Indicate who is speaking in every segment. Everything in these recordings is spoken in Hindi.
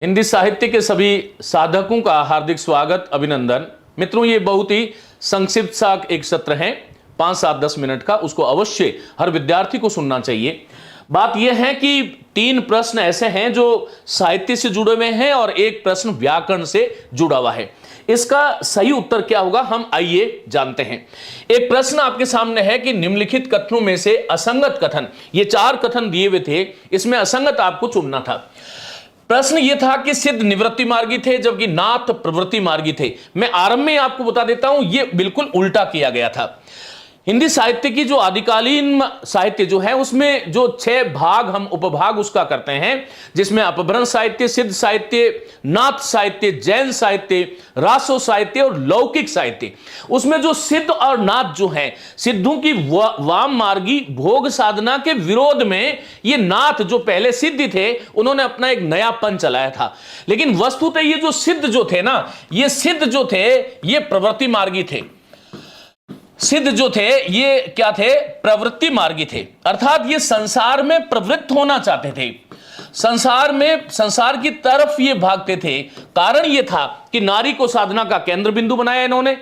Speaker 1: हिंदी साहित्य के सभी साधकों का हार्दिक स्वागत, अभिनंदन। मित्रों, ये बहुत ही संक्षिप्त सा एक सत्र है, 5, 7, 10 मिनट का। उसको अवश्य हर विद्यार्थी को सुनना चाहिए। बात यह है कि 3 प्रश्न ऐसे हैं जो साहित्य से जुड़े हुए हैं और एक प्रश्न व्याकरण से जुड़ा हुआ है। इसका सही उत्तर क्या होगा, हम आइए जानते हैं। एक प्रश्न आपके सामने है कि निम्नलिखित कथनों में से असंगत कथन, ये 4 कथन दिए हुए थे, इसमें असंगत आपको चुनना था। प्रश्न यह था कि सिद्ध निवृत्ति मार्गी थे जबकि नाथ प्रवृत्ति मार्गी थे। मैं आरंभ में आपको बता देता हूं, यह बिल्कुल उल्टा किया गया था। हिंदी साहित्य की जो आदिकालीन साहित्य जो है उसमें जो 6 भाग हम उपभाग उसका करते हैं, जिसमें अपभ्रंश साहित्य, सिद्ध साहित्य, नाथ साहित्य, जैन साहित्य, रासो साहित्य और लौकिक साहित्य। उसमें जो सिद्ध और नाथ जो है, सिद्धों की वाम मार्गी भोग साधना के विरोध में ये नाथ जो पहले सिद्ध थे उन्होंने अपना एक नया पन चलाया था। लेकिन वस्तुतः ये जो सिद्ध जो थे ना, ये सिद्ध जो थे ये प्रवृत्ति मार्गी थे। सिद्ध जो थे ये क्या थे, प्रवृत्ति मार्गी थे। अर्थात ये संसार में प्रवृत्त होना चाहते थे, संसार की तरफ ये भागते थे। कारण ये था कि नारी को साधना का केंद्र बिंदु बनाया इन्होंने,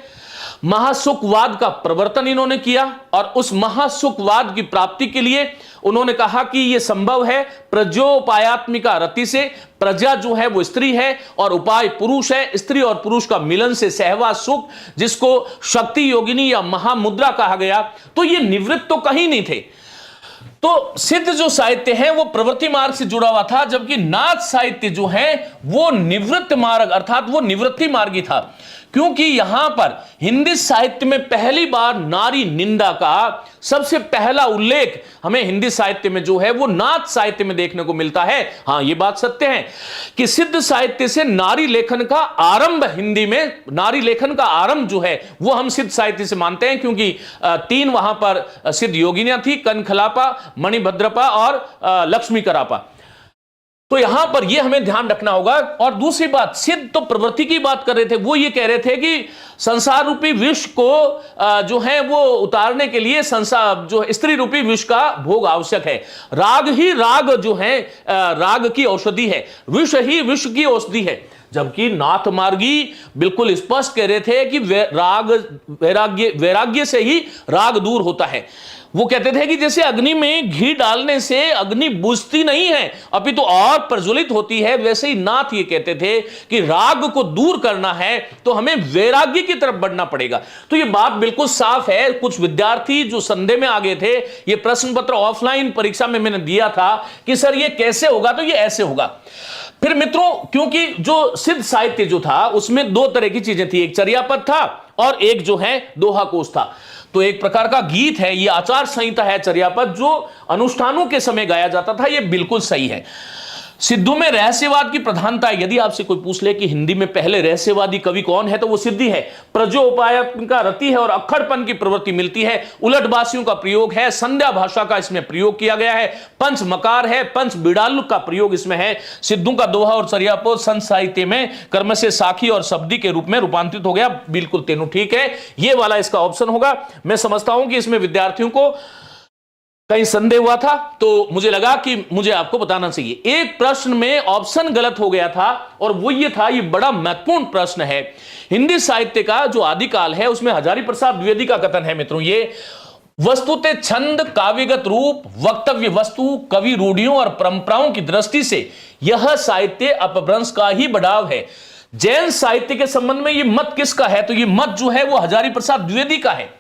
Speaker 1: महासुखवाद का प्रवर्तन इन्होंने किया और उस महासुखवाद की प्राप्ति के लिए उन्होंने कहा कि यह संभव है प्रजोपायात्मिका रति से। प्रजा जो है वो स्त्री है और उपाय पुरुष है। स्त्री और पुरुष का मिलन से सहवास सुख, जिसको शक्ति योगिनी या महामुद्रा कहा गया। तो ये निवृत्त तो कहीं नहीं थे। तो सिद्ध जो साहित्य है वो प्रवृत्ति मार्ग से जुड़ा हुआ था, जबकि नाथ साहित्य जो है वो निवृत्त मार्ग अर्थात वो निवृत्ति मार्गी था। क्योंकि यहां पर हिंदी साहित्य में पहली बार नारी निंदा का सबसे पहला उल्लेख हमें हिंदी साहित्य में जो है वो नाथ साहित्य में देखने को मिलता है। हां, ये बात सत्य है कि सिद्ध साहित्य से नारी लेखन का आरंभ, हिंदी में नारी लेखन का आरंभ जो है वो हम सिद्ध साहित्य से मानते हैं, क्योंकि 3 वहां पर सिद्ध योगिनियां थी, कनखलापा, मणिभद्रपा और लक्ष्मी करापा। तो यहां पर यह हमें ध्यान रखना होगा। और दूसरी बात, सिद्ध तो प्रवृत्ति की बात कर रहे थे, वो ये कह रहे थे कि संसार रूपी विष को जो है वो उतारने के लिए संसार जो स्त्री रूपी विष का भोग आवश्यक है। राग ही राग जो है राग की औषधि है, विष ही विष की औषधि है। जबकि नाथ मार्गी बिल्कुल स्पष्ट कह रहे थे कि वैराग्य से ही राग दूर होता है। वो कहते थे कि जैसे अग्नि में घी डालने से अग्नि बुझती नहीं है अपितु और प्रज्वलित होती है, वैसे ही नाथ ये कहते थे कि राग को दूर करना है तो हमें वैराग्य की तरफ बढ़ना पड़ेगा। तो ये बात बिल्कुल साफ है। कुछ विद्यार्थी जो संदेह में आ गए थे, ये प्रश्न पत्र ऑफलाइन परीक्षा में मैंने दिया था कि सर ये कैसे होगा, तो ये ऐसे होगा। फिर मित्रों, क्योंकि जो सिद्ध साहित्य जो था उसमें 2 तरह की चीजें थी, एक चर्यापद था और एक जो है दोहा कोश था। तो एक प्रकार का गीत है, ये आचार संहिता है चर्यापद, जो अनुष्ठानों के समय गाया जाता था। ये बिल्कुल सही है। सिद्धों में रहस्यवाद की प्रधानता है। यदि आपसे कोई पूछ ले कि हिंदी में पहले रहस्यवादी कवि कौन है, तो वो सिद्धि है। प्रजोपायात्मिका रति है और अक्खड़पन की प्रवृत्ति मिलती है। उलटबासियों का प्रयोग है, संध्या भाषा का इसमें प्रयोग किया गया है, पंच मकार है, पंच बिड़ाल का प्रयोग इसमें है। सिद्धों का दोहा और चर्यापद संत साहित्य में कर्म से साखी और शब्दी के रूप में रूपांतरित हो गया। बिल्कुल तीनों ठीक है, ये वाला इसका ऑप्शन होगा। मैं समझता हूं कि इसमें विद्यार्थियों को कहीं संदेह हुआ था, तो मुझे लगा कि मुझे आपको बताना चाहिए। एक प्रश्न में ऑप्शन गलत हो गया था और वो ये था, ये बड़ा महत्वपूर्ण प्रश्न है। हिंदी साहित्य का जो आदिकाल है उसमें हजारी प्रसाद द्विवेदी का कथन है मित्रों, ये वस्तुते छंद, काव्यगत रूप, वक्तव्य वस्तु, कवि रूढ़ियों और परंपराओं की दृष्टि से यह साहित्य अपभ्रंश का ही बढ़ाव है। जैन साहित्य के संबंध में ये मत किसका है, तो ये मत जो है वो हजारी प्रसाद द्विवेदी का है।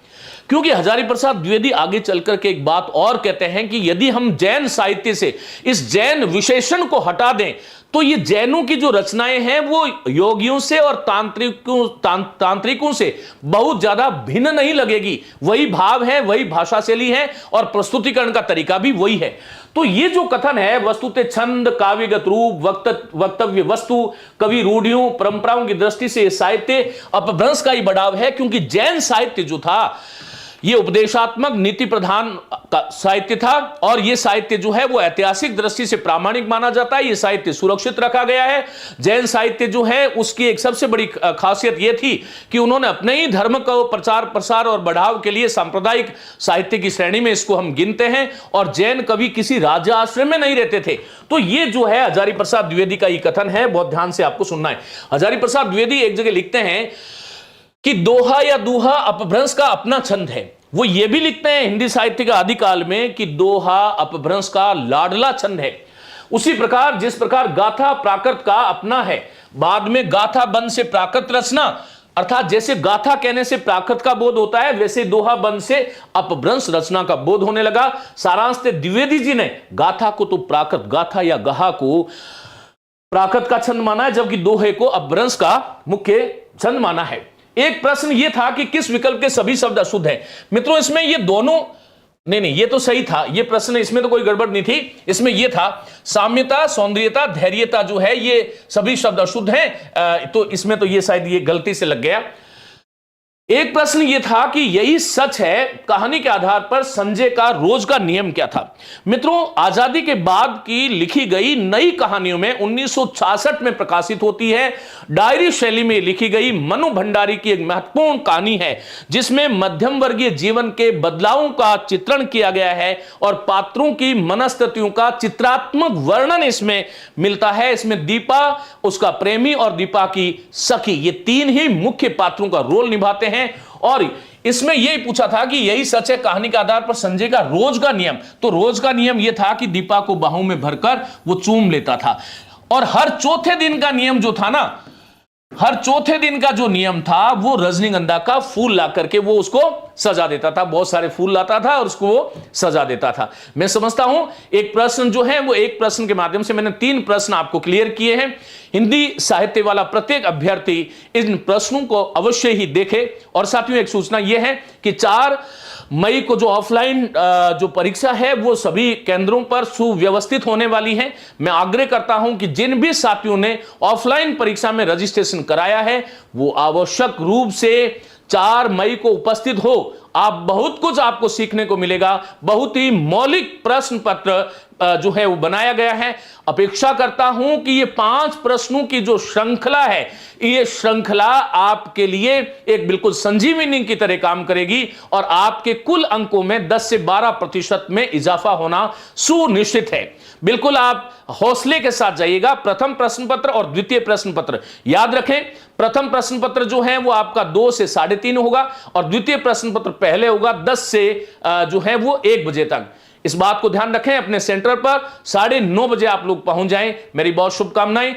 Speaker 1: क्योंकि हजारी प्रसाद द्विवेदी आगे चलकर के एक बात और कहते हैं कि यदि हम जैन साहित्य से इस जैन विशेषण को हटा दें तो ये जैनों की जो रचनाएं हैं वो योगियों से और तांत्रिकों से बहुत ज्यादा भिन्न नहीं लगेगी। वही भाव है, वही भाषा शैली है और प्रस्तुतिकरण का तरीका भी वही है। तो ये जो कथन है, वस्तुते छंद, काव्यगत रूप, वक्तव्य वस्तु, कवि रूढ़ियों, परंपराओं की दृष्टि से साहित्य अपभ्रंश का ही बढ़ाव है। क्योंकि जैन साहित्य जो था ये उपदेशात्मक नीति प्रधान का साहित्य था और ये साहित्य जो है वो ऐतिहासिक दृष्टि से प्रामाणिक माना जाता है। ये साहित्य सुरक्षित रखा गया है। जैन साहित्य जो है उसकी एक सबसे बड़ी खासियत ये थी कि उन्होंने अपने ही धर्म को प्रचार प्रसार और बढ़ाव के लिए सांप्रदायिक साहित्य की श्रेणी में इसको हम गिनते हैं। और जैन कवि किसी राज्य आश्रम में नहीं रहते थे। तो ये जो है हजारी प्रसाद द्विवेदी का ये कथन है, बहुत ध्यान से आपको सुनना है। हजारी प्रसाद द्विवेदी एक जगह लिखते हैं कि दोहा या दूहा अपभ्रंश का अपना छंद है। वो ये भी लिखते हैं हिंदी साहित्य के आदिकाल में कि दोहा अपभ्रंश का लाडला छंद है। उसी प्रकार जिस प्रकार गाथा प्राकृत का अपना है, बाद में गाथा बंद से प्राकृत रचना, अर्थात जैसे गाथा कहने से प्राकृत का बोध होता है, वैसे दोहा बंद से अपभ्रंश रचना का बोध होने लगा। सारांश द्विवेदी जी ने गाथा को तो प्राकृत, गाथा या गहा को प्राकृत का छंद माना है, जबकि दोहे को अपभ्रंश का मुख्य छंद माना है। एक प्रश्न यह था कि किस विकल्प के सभी शब्द अशुद्ध हैं। मित्रों इसमें ये दोनों नहीं, ये तो सही था। ये प्रश्न इसमें तो कोई गड़बड़ नहीं थी। इसमें ये था साम्यता, सौंदर्यता, धैर्यता जो है ये सभी शब्द अशुद्ध हैं। तो इसमें तो ये शायद ये गलती से लग गया। एक प्रश्न यह था कि यही सच है कहानी के आधार पर संजय का रोज का नियम क्या था। मित्रों आजादी के बाद की लिखी गई नई कहानियों में 1966 में प्रकाशित होती है डायरी शैली में लिखी गई मनु भंडारी की एक महत्वपूर्ण कहानी है, जिसमें मध्यम वर्गीय जीवन के बदलावों का चित्रण किया गया है और पात्रों की मनस्थितियों का चित्रात्मक वर्णन इसमें मिलता है। इसमें दीपा, उसका प्रेमी और दीपा की सखी, ये तीन ही मुख्य पात्रों का रोल निभाते हैं। और इसमें यही पूछा था कि यही सच है कहानी के आधार पर संजय का रोज का नियम। तो रोज का नियम यह था कि दीपा को बाहों में भरकर वो चूम लेता था। और हर चौथे दिन का नियम जो था ना, हर चौथे दिन का जो नियम था वो रजनीगंधा का फूल ला करके वो उसको सजा देता था। बहुत सारे फूल लाता था और उसको वो सजा देता था। मैं समझता हूं एक प्रश्न जो है वो एक प्रश्न के माध्यम से मैंने 3 प्रश्न आपको क्लियर किए हैं। हिंदी साहित्य वाला प्रत्येक अभ्यर्थी इन प्रश्नों को अवश्य ही देखे। और साथियों एक सूचना यह है कि 4 मई को जो ऑफलाइन जो परीक्षा है वो सभी केंद्रों पर सुव्यवस्थित होने वाली है। मैं आग्रह करता हूं कि जिन भी साथियों ने ऑफलाइन परीक्षा में रजिस्ट्रेशन कराया है वो आवश्यक रूप से 4 मई को उपस्थित हो। आप बहुत कुछ आपको सीखने को मिलेगा। बहुत ही मौलिक प्रश्न पत्र जो है वो बनाया गया है। अपेक्षा करता हूं कि ये 5 प्रश्नों की जो श्रृंखला है, ये श्रृंखला आपके लिए एक बिल्कुल संजीवनी की तरह काम करेगी और आपके कुल अंकों में 10 से 12% में इजाफा होना सुनिश्चित है। बिल्कुल आप हौसले के साथ जाइएगा। प्रथम प्रश्न पत्र और द्वितीय प्रश्न पत्र याद रखें। प्रथम प्रश्न पत्र जो है वो आपका 2 से 3:30 होगा और द्वितीय प्रश्न पत्र पहले होगा 10 से जो है वो 1 बजे तक। इस बात को ध्यान रखें। अपने सेंटर पर 9:30 बजे आप लोग पहुंच जाएं। मेरी बहुत शुभकामनाएं।